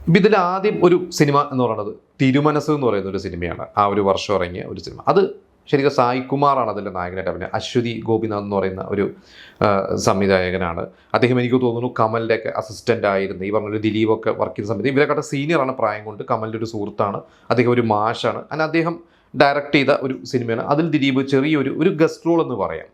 ഇപ്പം ഇതിൽ ആദ്യം ഒരു സിനിമ എന്ന് പറയുന്നത് തിരുമനസ് എന്ന് പറയുന്ന ഒരു സിനിമയാണ്. ആ ഒരു വർഷം ഇറങ്ങിയ ഒരു സിനിമ. അത് ശരിക്കും സായ് കുമാറാണ് അതിൻ്റെ നായകനായിട്ട് അഭിനയം. അശ്വതി ഗോപിനാഥ് എന്ന് പറയുന്ന ഒരു സംവിധായകനാണ്. അദ്ദേഹം എനിക്ക് തോന്നുന്നു കമലിൻ്റെ ഒക്കെ അസിസ്റ്റൻ്റ് ആയിരുന്നു. ഈ പറഞ്ഞൊരു ദിലീപൊക്കെ വർക്ക് ചെയ്യുന്ന സമയത്ത് ഇവരെക്കാട്ട് സീനിയറാണ് പ്രായം കൊണ്ട്. കമലിൻ്റെ ഒരു സുഹൃത്താണ്. അദ്ദേഹം ഒരു മാഷാണ്. അങ്ങനെ അദ്ദേഹം ഡയറക്റ്റ് ചെയ്ത ഒരു സിനിമയാണ്. അതിൽ ദിലീപ് ചെറിയൊരു ഗസ്റ്റ് റോൾ എന്ന് പറയാം.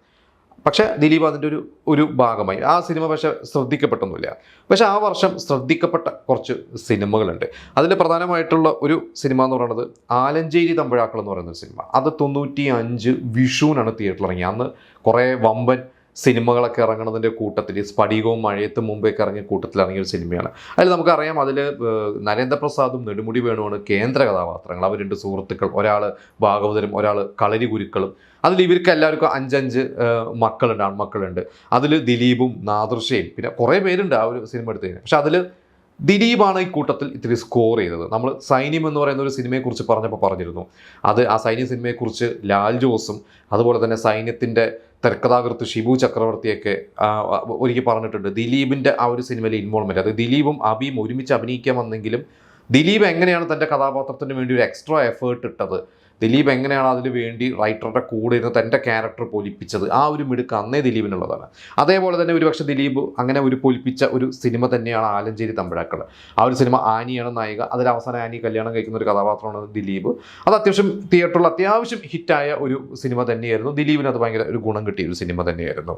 പക്ഷേ ദിലീപ് അതിൻ്റെ ഒരു ഭാഗമായി. ആ സിനിമ പക്ഷേ ശ്രദ്ധിക്കപ്പെട്ടൊന്നുമില്ല. പക്ഷേ ആ വർഷം ശ്രദ്ധിക്കപ്പെട്ട കുറച്ച് സിനിമകളുണ്ട്. അതിൽ പ്രധാനമായിട്ടുള്ള ഒരു സിനിമ എന്ന് പറയുന്നത് ആലഞ്ചേരി തമ്പുഴാക്കൾ എന്ന് പറയുന്ന ഒരു സിനിമ. അത് 95 വിഷുവിനാണ് തിയേറ്ററിൽ ഇറങ്ങി. അന്ന് കുറേ വമ്പൻ സിനിമകളൊക്കെ ഇറങ്ങുന്നതിൻ്റെ കൂട്ടത്തിൽ സ്ഫടികവും മഴയത്തും മുമ്പേക്ക് ഇറങ്ങിയ കൂട്ടത്തിൽ ഇറങ്ങിയ ഒരു സിനിമയാണ്. അതിൽ നമുക്കറിയാം, അതിൽ നരേന്ദ്രപ്രസാദും നെടുമുടി വേണുവാണ് കേന്ദ്ര കഥാപാത്രങ്ങൾ. അവർ 2 സുഹൃത്തുക്കൾ, ഒരാൾ ഭാഗവതരും ഒരാൾ കളരി ഗുരുക്കളും. അതിൽ ഇവർക്ക് എല്ലാവർക്കും 5 മക്കളുണ്ട്, ആൺമക്കളുണ്ട്. അതിൽ ദിലീപും നാദൃശയും പിന്നെ കുറേ പേരുണ്ട് ആ ഒരു സിനിമ എടുത്തു കഴിഞ്ഞാൽ. പക്ഷെ അതിൽ ദിലീപാണ് ഈ കൂട്ടത്തിൽ ഇത്തിരി സ്കോർ ചെയ്തത്. നമ്മൾ സൈന്യം എന്ന് പറയുന്ന ഒരു സിനിമയെക്കുറിച്ച് പറഞ്ഞിരുന്നു. ആ സൈന്യം സിനിമയെക്കുറിച്ച് ലാൽ ജോസും അതുപോലെ തന്നെ സൈന്യത്തിൻ്റെ തിരക്കഥാകൃത്ത് ഷിബു ചക്രവർത്തിയൊക്കെ ഒരിക്കൽ പറഞ്ഞിട്ടുണ്ട്, ദിലീപിൻ്റെ ആ ഒരു സിനിമയിലെ ഇൻവോൾവ്മെൻറ്റ്. അത് ദിലീപും അബിയും ഒരുമിച്ച് അഭിനയിക്കാൻ വന്നെങ്കിലും ദിലീപ് എങ്ങനെയാണ് തൻ്റെ കഥാപാത്രത്തിന് വേണ്ടി ഒരു എക്സ്ട്രാ എഫേർട്ട് ഇട്ടത്, ദിലീപ് എങ്ങനെയാണ് അതിന് വേണ്ടി റൈറ്ററുടെ കൂടെ ഇരുന്ന് തൻ്റെ ക്യാരക്ടർ പൊലിപ്പിച്ചത്, ആ ഒരു മിടുക്ക് അന്നേ ദിലീപിനുള്ളതാണ്. അതേപോലെ തന്നെ ഒരുപക്ഷെ ദിലീപ് അങ്ങനെ ഒരു പൊലിപ്പിച്ച ഒരു സിനിമ തന്നെയാണ് ആലഞ്ചേരി തമ്പുഴാക്കൾ. ആ ഒരു സിനിമ ആനിയാണ് നായിക. അതിൽ അവസാനം ആനി കല്യാണം കഴിക്കുന്ന ഒരു കഥാപാത്രമാണ് ദിലീപ്. അത് അത്യാവശ്യം തിയേറ്ററിൽ അത്യാവശ്യം ഹിറ്റായ ഒരു സിനിമ തന്നെയായിരുന്നു. ദിലീപിന് അത് ഭയങ്കര ഒരു ഗുണം കിട്ടിയ ഒരു സിനിമ തന്നെയായിരുന്നു.